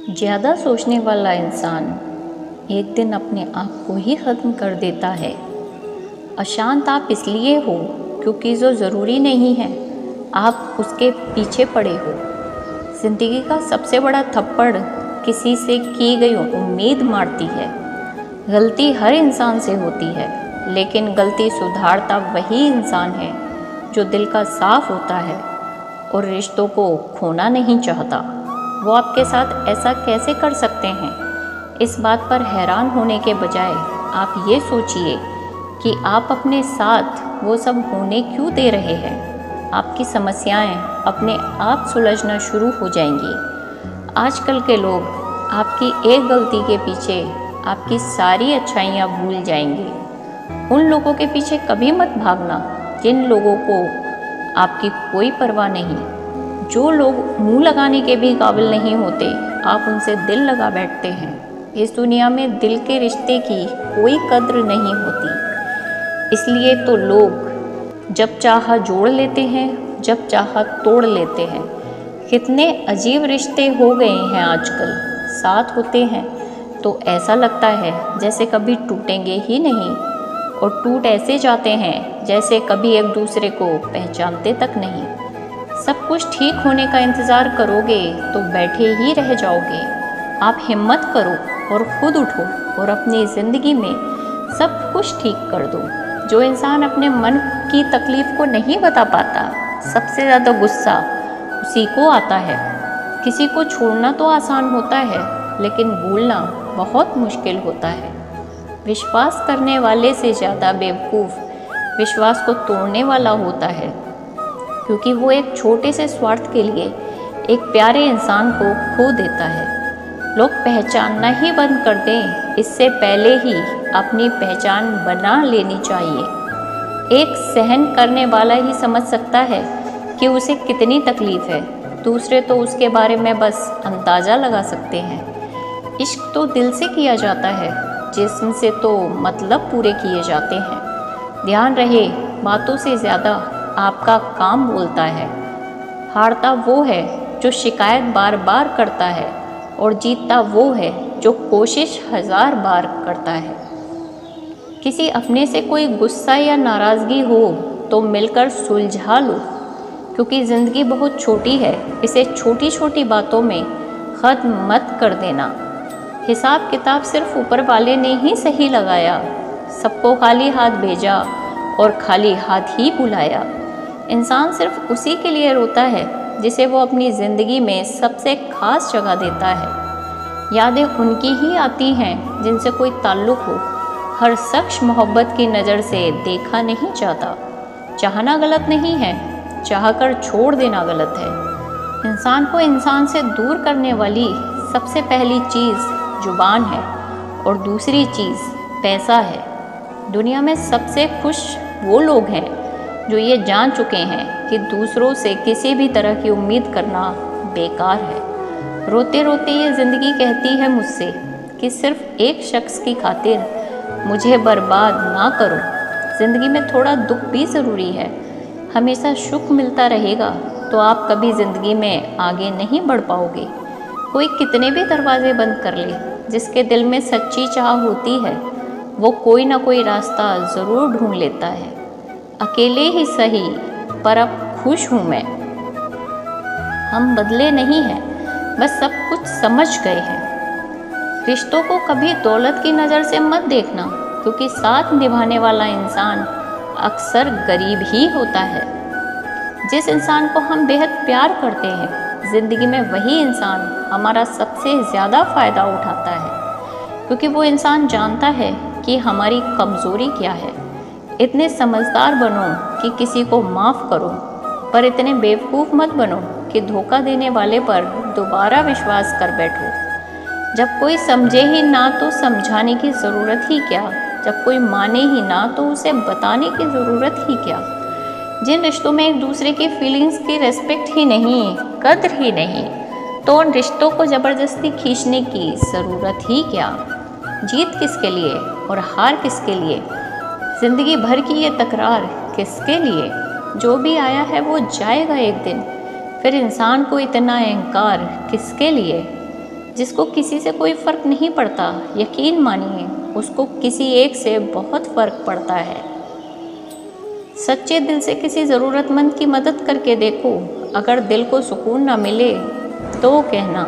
ज़्यादा सोचने वाला इंसान एक दिन अपने आप को ही ख़त्म कर देता है। अशांत आप इसलिए हो क्योंकि जो ज़रूरी नहीं है आप उसके पीछे पड़े हो। ज़िंदगी का सबसे बड़ा थप्पड़ किसी से की गई उम्मीद मारती है। गलती हर इंसान से होती है, लेकिन गलती सुधारता वही इंसान है जो दिल का साफ होता है और रिश्तों को खोना नहीं चाहता। वो आपके साथ ऐसा कैसे कर सकते हैं? इस बात पर हैरान होने के बजाय आप ये सोचिए कि आप अपने साथ वो सब होने क्यों दे रहे हैं। आपकी समस्याएं अपने आप सुलझना शुरू हो जाएंगी। आजकल के लोग आपकी एक गलती के पीछे आपकी सारी अच्छाइयाँ भूल जाएंगे। उन लोगों के पीछे कभी मत भागना जिन लोगों को आपकी कोई परवाह नहीं। जो लोग मुंह लगाने के भी काबिल नहीं होते, आप उनसे दिल लगा बैठते हैं। इस दुनिया में दिल के रिश्ते की कोई कद्र नहीं होती। इसलिए तो लोग जब चाहा जोड़ लेते हैं, जब चाहा तोड़ लेते हैं। कितने अजीब रिश्ते हो गए हैं आजकल। साथ होते हैं तो ऐसा लगता है जैसे कभी टूटेंगे ही नहीं, और टूट ऐसे जाते हैं जैसे कभी एक दूसरे को पहचानते तक नहीं। सब कुछ ठीक होने का इंतज़ार करोगे तो बैठे ही रह जाओगे। आप हिम्मत करो और खुद उठो और अपनी ज़िंदगी में सब कुछ ठीक कर दो। जो इंसान अपने मन की तकलीफ़ को नहीं बता पाता, सबसे ज़्यादा गुस्सा उसी को आता है। किसी को छोड़ना तो आसान होता है, लेकिन भूलना बहुत मुश्किल होता है। विश्वास करने वाले से ज़्यादा बेवकूफ़ विश्वास को तोड़ने वाला होता है, क्योंकि वो एक छोटे से स्वार्थ के लिए एक प्यारे इंसान को खो देता है। लोग पहचानना ही बंद कर दें, इससे पहले ही अपनी पहचान बना लेनी चाहिए। एक सहन करने वाला ही समझ सकता है कि उसे कितनी तकलीफ़ है। दूसरे तो उसके बारे में बस अंदाज़ा लगा सकते हैं। इश्क तो दिल से किया जाता है, जिस्म से तो मतलब पूरे किए जाते हैं। ध्यान रहे, बातों से ज़्यादा आपका काम बोलता है। हारता वो है जो शिकायत बार बार करता है, और जीतता वो है जो कोशिश 1000 बार करता है। किसी अपने से कोई गुस्सा या नाराज़गी हो तो मिलकर सुलझा लो, क्योंकि ज़िंदगी बहुत छोटी है। इसे छोटी छोटी बातों में ख़त्म मत कर देना। हिसाब किताब सिर्फ ऊपर वाले ने ही सही लगाया। सबको खाली हाथ भेजा और खाली हाथ ही बुलाया। इंसान सिर्फ उसी के लिए रोता है जिसे वो अपनी ज़िंदगी में सबसे खास जगह देता है। यादें उनकी ही आती हैं जिनसे कोई ताल्लुक़ हो। हर शख्स मोहब्बत की नज़र से देखा नहीं चाहता। चाहना गलत नहीं है, चाहकर छोड़ देना गलत है। इंसान को इंसान से दूर करने वाली सबसे पहली चीज़ जुबान है, और दूसरी चीज़ पैसा है। दुनिया में सबसे खुश वो लोग हैं जो ये जान चुके हैं कि दूसरों से किसी भी तरह की उम्मीद करना बेकार है। रोते रोते ये ज़िंदगी कहती है मुझसे कि सिर्फ एक शख्स की खातिर मुझे बर्बाद ना करो। ज़िंदगी में थोड़ा दुख भी ज़रूरी है। हमेशा सुख मिलता रहेगा तो आप कभी ज़िंदगी में आगे नहीं बढ़ पाओगे। कोई कितने भी दरवाजे बंद कर ले, जिसके दिल में सच्ची चाह होती है वो कोई ना कोई रास्ता ज़रूर ढूंढ लेता है। अकेले ही सही, पर अब खुश हूँ मैं। हम बदले नहीं हैं, बस सब कुछ समझ गए हैं। रिश्तों को कभी दौलत की नज़र से मत देखना, क्योंकि साथ निभाने वाला इंसान अक्सर गरीब ही होता है। जिस इंसान को हम बेहद प्यार करते हैं, ज़िंदगी में वही इंसान हमारा सबसे ज़्यादा फ़ायदा उठाता है, क्योंकि वो इंसान जानता है कि हमारी कमज़ोरी क्या है। इतने समझदार बनो कि किसी को माफ़ करो, पर इतने बेवकूफ़ मत बनो कि धोखा देने वाले पर दोबारा विश्वास कर बैठो। जब कोई समझे ही ना तो समझाने की ज़रूरत ही क्या। जब कोई माने ही ना तो उसे बताने की ज़रूरत ही क्या। जिन रिश्तों में एक दूसरे की फीलिंग्स की रेस्पेक्ट ही नहीं, कद्र ही नहीं, तो उन रिश्तों को ज़बरदस्ती खींचने की ज़रूरत ही क्या। जीत किसके लिए और हार किसके लिए? ज़िंदगी भर की ये तकरार किसके लिए? जो भी आया है वो जाएगा एक दिन। फिर इंसान को इतना अहंकार किसके लिए? जिसको किसी से कोई फ़र्क नहीं पड़ता, यकीन मानिए उसको किसी एक से बहुत फ़र्क पड़ता है। सच्चे दिल से किसी ज़रूरतमंद की मदद करके देखो, अगर दिल को सुकून ना मिले तो कहना,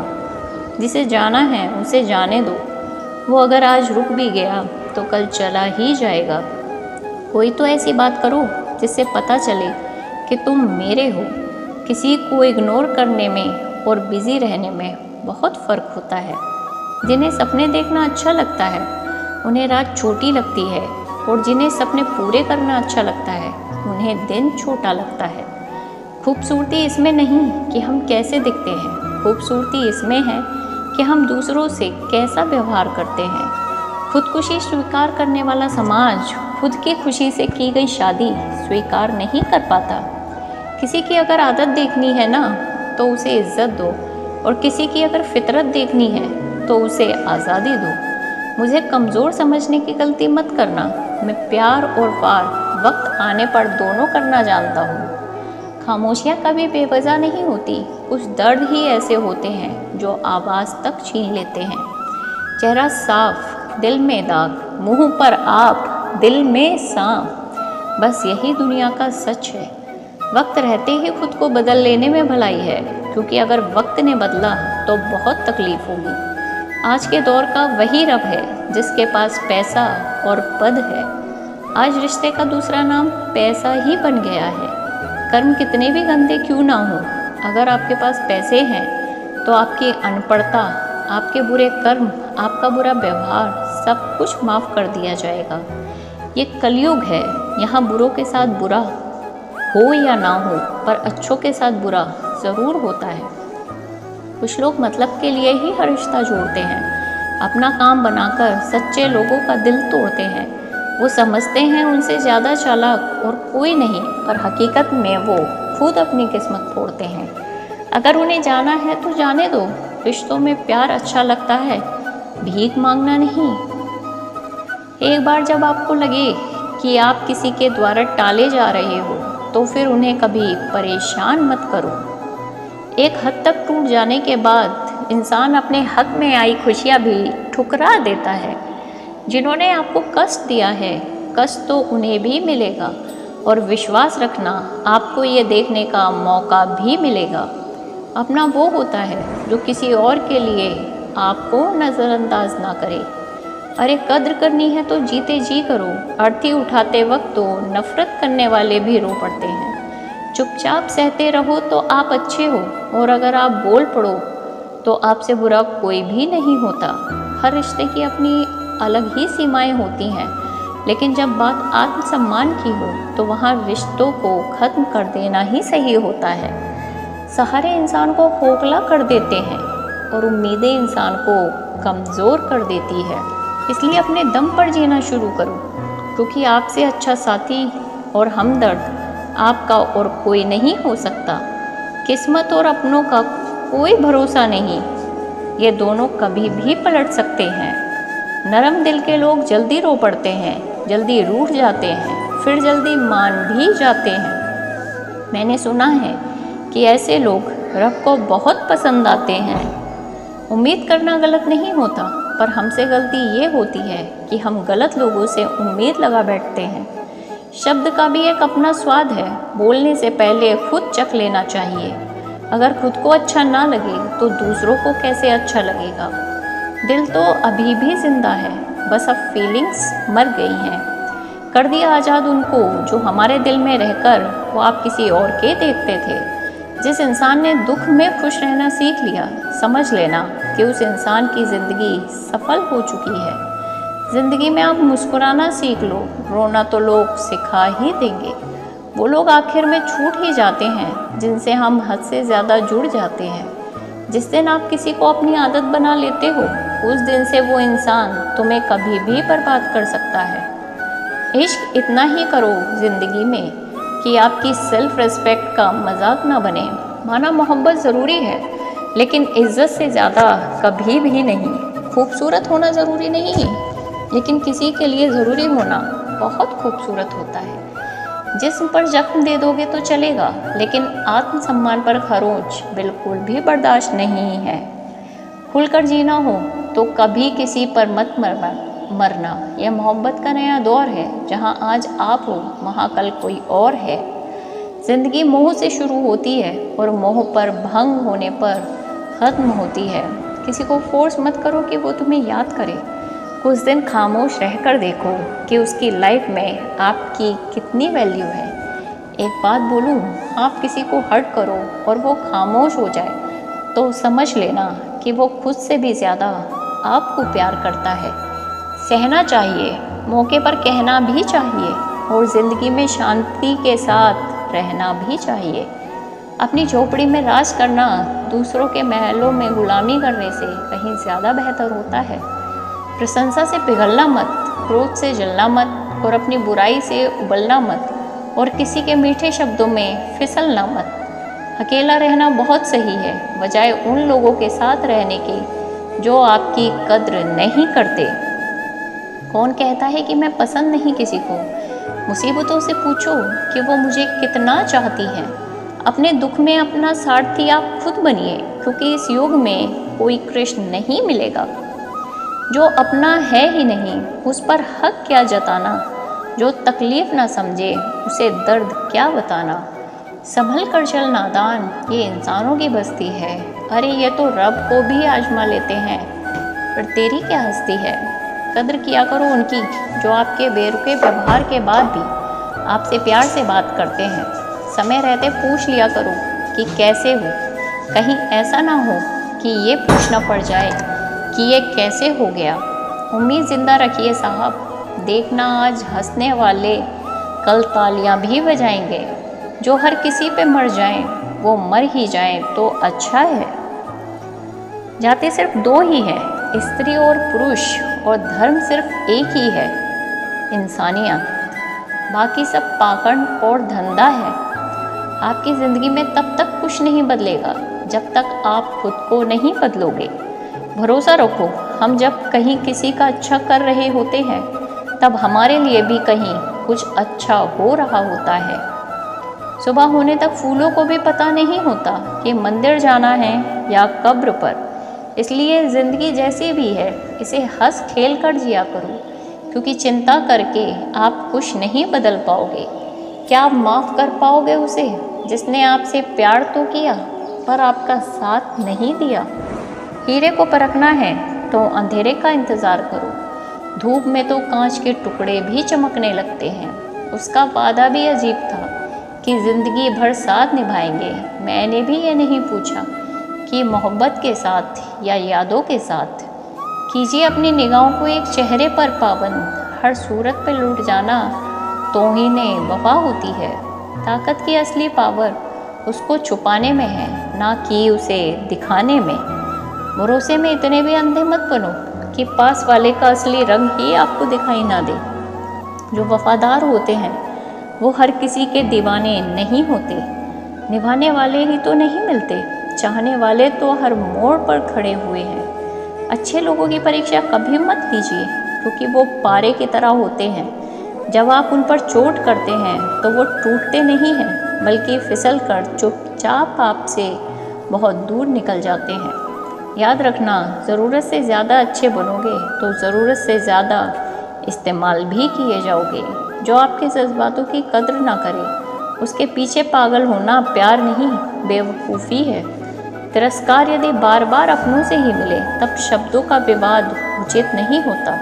जिसे जाना है उसे जाने दो, वो अगर आज रुक भी गया तो कल चला ही जाएगा। कोई तो ऐसी बात करो जिससे पता चले कि तुम मेरे हो। किसी को इग्नोर करने में और बिज़ी रहने में बहुत फ़र्क होता है। जिन्हें सपने देखना अच्छा लगता है उन्हें रात छोटी लगती है, और जिन्हें सपने पूरे करना अच्छा लगता है उन्हें दिन छोटा लगता है। खूबसूरती इसमें नहीं कि हम कैसे दिखते हैं, खूबसूरती इसमें है कि हम दूसरों से कैसा व्यवहार करते हैं। खुदकुशी स्वीकार करने वाला समाज खुद की खुशी से की गई शादी स्वीकार नहीं कर पाता। किसी की अगर आदत देखनी है ना तो उसे इज्जत दो, और किसी की अगर फितरत देखनी है तो उसे आज़ादी दो। मुझे कमज़ोर समझने की गलती मत करना। मैं प्यार और वार वक्त आने पर दोनों करना जानता हूँ। खामोशियाँ कभी बेवजह नहीं होती, कुछ दर्द ही ऐसे होते हैं जो आवाज़ तक छीन लेते हैं। चेहरा साफ, दिल में दाग, मुंह पर आप, दिल में सांप, बस यही दुनिया का सच है। वक्त रहते ही खुद को बदल लेने में भलाई है, क्योंकि अगर वक्त ने बदला तो बहुत तकलीफ होगी। आज के दौर का वही रब है जिसके पास पैसा और पद है। आज रिश्ते का दूसरा नाम पैसा ही बन गया है। कर्म कितने भी गंदे क्यों ना हो, अगर आपके पास पैसे हैं तो आपकी अनपढ़ता, आपके बुरे कर्म, आपका बुरा व्यवहार सब कुछ माफ़ कर दिया जाएगा। ये कलयुग है, यहाँ बुरों के साथ बुरा हो या ना हो, पर अच्छों के साथ बुरा ज़रूर होता है। कुछ लोग मतलब के लिए ही हर रिश्ता जोड़ते हैं, अपना काम बनाकर सच्चे लोगों का दिल तोड़ते हैं। वो समझते हैं उनसे ज़्यादा चालाक और कोई नहीं, पर हकीकत में वो खुद अपनी किस्मत फोड़ते हैं। अगर उन्हें जाना है तो जाने दो। रिश्तों में प्यार अच्छा लगता है, भीख मांगना नहीं। एक बार जब आपको लगे कि आप किसी के द्वारा टाले जा रहे हो तो फिर उन्हें कभी परेशान मत करो। एक हद तक टूट जाने के बाद इंसान अपने हक में आई खुशियाँ भी ठुकरा देता है। जिन्होंने आपको कष्ट दिया है, कष्ट तो उन्हें भी मिलेगा, और विश्वास रखना आपको ये देखने का मौका भी मिलेगा। अपना वो होता है जो किसी और के लिए आपको नज़रअंदाज ना करे। अरे कद्र करनी है तो जीते जी करो। अर्थी उठाते वक्त तो नफ़रत करने वाले भी रो पड़ते हैं। चुपचाप सहते रहो तो आप अच्छे हो, और अगर आप बोल पड़ो तो आपसे बुरा कोई भी नहीं होता। हर रिश्ते की अपनी अलग ही सीमाएं होती हैं, लेकिन जब बात आत्मसम्मान की हो तो वहाँ रिश्तों को ख़त्म कर देना ही सही होता है। सहारे इंसान को खोखला कर देते हैं और उम्मीदें इंसान को कमज़ोर कर देती है। इसलिए अपने दम पर जीना शुरू करो, क्योंकि आपसे अच्छा साथी और हमदर्द आपका और कोई नहीं हो सकता। किस्मत और अपनों का कोई भरोसा नहीं, ये दोनों कभी भी पलट सकते हैं। नरम दिल के लोग जल्दी रो पड़ते हैं, जल्दी रूठ जाते हैं, फिर जल्दी मान भी जाते हैं। मैंने सुना है कि ऐसे लोग रब को बहुत पसंद आते हैं। उम्मीद करना गलत नहीं होता, पर हमसे गलती ये होती है कि हम गलत लोगों से उम्मीद लगा बैठते हैं। शब्द का भी एक अपना स्वाद है, बोलने से पहले खुद चख लेना चाहिए। अगर खुद को अच्छा ना लगे तो दूसरों को कैसे अच्छा लगेगा। दिल तो अभी भी जिंदा है, बस अब फीलिंग्स मर गई हैं। कर दिया आज़ाद उनको जो हमारे दिल में रहकर वो आप किसी और के देखते थे। जिस इंसान ने दुख में खुश रहना सीख लिया, समझ लेना कि उस इंसान की ज़िंदगी सफल हो चुकी है। ज़िंदगी में आप मुस्कुराना सीख लो, रोना तो लोग सिखा ही देंगे। वो लोग आखिर में छूट ही जाते हैं जिनसे हम हद से ज़्यादा जुड़ जाते हैं। जिस दिन आप किसी को अपनी आदत बना लेते हो, उस दिन से वो इंसान तुम्हें कभी भी बर्बाद कर सकता है। इश्क इतना ही करो ज़िंदगी में कि आपकी सेल्फ रिस्पेक्ट का मजाक ना बने। माना मोहब्बत ज़रूरी है, लेकिन इज़्ज़त से ज़्यादा कभी भी नहीं। खूबसूरत होना ज़रूरी नहीं, लेकिन किसी के लिए ज़रूरी होना बहुत खूबसूरत होता है। जिस्म पर जख्म दे दोगे तो चलेगा, लेकिन आत्मसम्मान पर खरोंच बिल्कुल भी बर्दाश्त नहीं है। खुलकर जीना हो तो कभी किसी पर मत मरना। यह मोहब्बत का नया दौर है, जहाँ आज आप हो वहाँ कल कोई और है। ज़िंदगी मोह से शुरू होती है और मोह पर भंग होने पर ख़त्म होती है। किसी को फोर्स मत करो कि वो तुम्हें याद करे। कुछ दिन खामोश रहकर देखो कि उसकी लाइफ में आपकी कितनी वैल्यू है। एक बात बोलूँ, आप किसी को हर्ट करो और वो खामोश हो जाए तो समझ लेना कि वो खुद से भी ज़्यादा आपको प्यार करता है। सहना चाहिए, मौके पर कहना भी चाहिए और ज़िंदगी में शांति के साथ रहना भी चाहिए। अपनी झोपड़ी में राज करना दूसरों के महलों में गुलामी करने से कहीं ज़्यादा बेहतर होता है। प्रशंसा से पिघलना मत, क्रोध से जलना मत और अपनी बुराई से उबलना मत और किसी के मीठे शब्दों में फिसलना मत। अकेला रहना बहुत सही है, बजाय उन लोगों के साथ रहने के जो आपकी कद्र नहीं करते। कौन कहता है कि मैं पसंद नहीं किसी को? मुसीबतों से पूछो कि वो मुझे कितना चाहती हैं। अपने दुख में अपना सारथी आप खुद बनिए, क्योंकि इस युग में कोई कृष्ण नहीं मिलेगा। जो अपना है ही नहीं उस पर हक क्या जताना। जो तकलीफ़ ना समझे उसे दर्द क्या बताना। संभल कर चल नादान, ये इंसानों की बस्ती है। अरे ये तो रब को भी आजमा लेते हैं, पर तेरी क्या हस्ती है। कद्र किया करो उनकी जो आपके बेरुखे व्यवहार के बाद भी आपसे प्यार से बात करते हैं। समय रहते पूछ लिया करो कि कैसे हो, कहीं ऐसा ना हो कि ये पूछना पड़ जाए कि ये कैसे हो गया। उम्मीद ज़िंदा रखिए साहब, देखना आज हंसने वाले कल तालियां भी बजाएंगे। जो हर किसी पे मर जाएं वो मर ही जाएं तो अच्छा है। जाति सिर्फ दो ही है, स्त्री और पुरुष, और धर्म सिर्फ एक ही है, इंसानियत। बाकी सब पाखंड और धंधा है। आपकी ज़िंदगी में तब तक कुछ नहीं बदलेगा जब तक आप खुद को नहीं बदलोगे। भरोसा रखो, हम जब कहीं किसी का अच्छा कर रहे होते हैं तब हमारे लिए भी कहीं कुछ अच्छा हो रहा होता है। सुबह होने तक फूलों को भी पता नहीं होता कि मंदिर जाना है या कब्र पर। इसलिए ज़िंदगी जैसी भी है इसे हंस खेल कर जिया करो, क्योंकि चिंता करके आप कुछ नहीं बदल पाओगे। क्या आप माफ़ कर पाओगे उसे जिसने आपसे प्यार तो किया पर आपका साथ नहीं दिया? हीरे को परखना है तो अंधेरे का इंतज़ार करो। धूप में तो कांच के टुकड़े भी चमकने लगते हैं। उसका वादा भी अजीब था कि ज़िंदगी भर साथ निभाएंगे। मैंने भी ये नहीं पूछा कि मोहब्बत के साथ या यादों के साथ। कीजिए अपनी निगाहों को एक चेहरे पर पाबंद। हर सूरत पे लूट जाना तौहीने वफा होती है। ताकत की असली पावर उसको छुपाने में है, ना कि उसे दिखाने में। भरोसे में इतने भी अंधे मत बनो कि पास वाले का असली रंग ही आपको दिखाई ना दे। जो वफादार होते हैं वो हर किसी के दीवाने नहीं होते। निभाने वाले ही तो नहीं मिलते, चाहने वाले तो हर मोड़ पर खड़े हुए हैं। अच्छे लोगों की परीक्षा कभी मत लीजिए, क्योंकि वो पारे की तरह होते हैं। जब आप उन पर चोट करते हैं तो वो टूटते नहीं हैं, बल्कि फिसल कर चुपचाप आपसे बहुत दूर निकल जाते हैं। याद रखना, ज़रूरत से ज़्यादा अच्छे बनोगे तो ज़रूरत से ज़्यादा इस्तेमाल भी किए जाओगे। जो आपके जज्बातों की कद्र ना करे उसके पीछे पागल होना प्यार नहीं, बेवकूफ़ी है। तिरस्कार यदि बार बार अपनों से ही मिले तब शब्दों का विवाद उचित नहीं होता,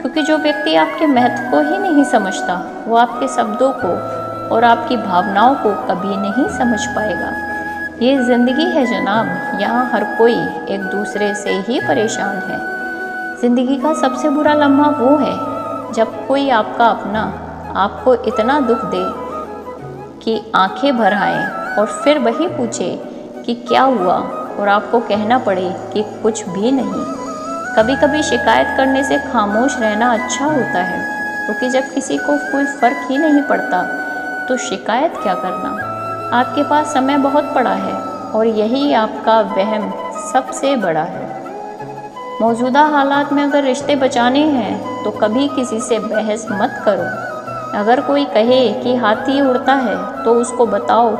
क्योंकि जो व्यक्ति आपके महत्व को ही नहीं समझता वो आपके शब्दों को और आपकी भावनाओं को कभी नहीं समझ पाएगा। ये ज़िंदगी है जनाब, यहाँ हर कोई एक दूसरे से ही परेशान है। ज़िंदगी का सबसे बुरा लम्हा वो है जब कोई आपका अपना आपको इतना दुख दे कि आंखें भर आएँ और फिर वही पूछे कि क्या हुआ और आपको कहना पड़े कि कुछ भी नहीं। कभी कभी शिकायत करने से खामोश रहना अच्छा होता है, क्योंकि जब किसी को कोई फ़र्क ही नहीं पड़ता तो शिकायत क्या करना। आपके पास समय बहुत पड़ा है और यही आपका वहम सबसे बड़ा है। मौजूदा हालात में अगर रिश्ते बचाने हैं तो कभी किसी से बहस मत करो। अगर कोई कहे कि हाथी उड़ता है तो उसको बताओ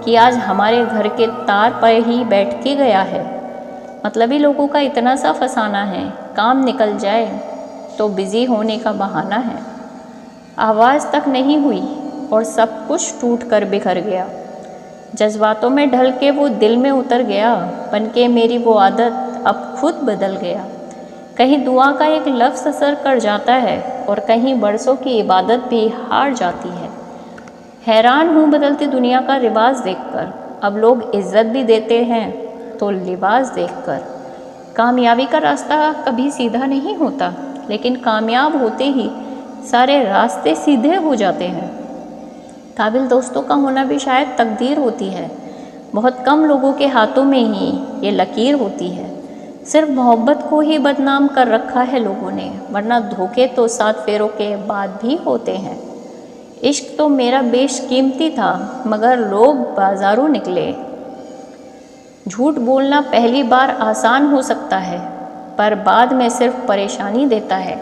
कि आज हमारे घर के तार पर ही बैठ के गया है। मतलबी लोगों का इतना सा फसाना है, काम निकल जाए तो बिज़ी होने का बहाना है। आवाज़ तक नहीं हुई और सब कुछ टूट कर बिखर गया। जज्बातों में ढल के वो दिल में उतर गया, बन के मेरी वो आदत अब खुद बदल गया। कहीं दुआ का एक लफ्ज़ असर कर जाता है और कहीं बरसों की इबादत भी हार जाती है। हैरान हूँ बदलती दुनिया का रिवाज देखकर, अब लोग इज़्ज़त भी देते हैं तो लिबास देखकर। कामयाबी का रास्ता कभी सीधा नहीं होता, लेकिन कामयाब होते ही सारे रास्ते सीधे हो जाते हैं। काबिल दोस्तों का होना भी शायद तकदीर होती है। बहुत कम लोगों के हाथों में ही ये लकीर होती है। सिर्फ मोहब्बत को ही बदनाम कर रखा है लोगों ने, वरना धोखे तो 7 फेरों के बाद भी होते हैं। इश्क तो मेरा बेशकीमती था, मगर लोग बाजारू निकले। झूठ बोलना पहली बार आसान हो सकता है, पर बाद में सिर्फ परेशानी देता है।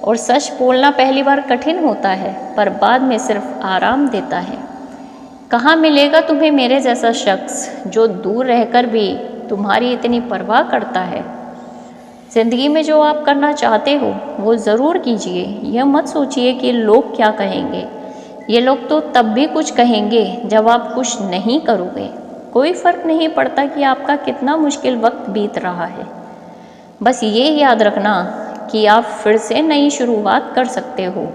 और सच बोलना पहली बार कठिन होता है, पर बाद में सिर्फ आराम देता है। कहाँ मिलेगा तुम्हें मेरे जैसा शख्स जो दूर रहकर भी तुम्हारी इतनी परवाह करता है। ज़िंदगी में जो आप करना चाहते हो वो ज़रूर कीजिए। यह मत सोचिए कि लोग क्या कहेंगे। ये लोग तो तब भी कुछ कहेंगे जब आप कुछ नहीं करोगे। कोई फ़र्क नहीं पड़ता कि आपका कितना मुश्किल वक्त बीत रहा है। बस ये याद रखना कि आप फिर से नई शुरुआत कर सकते हो।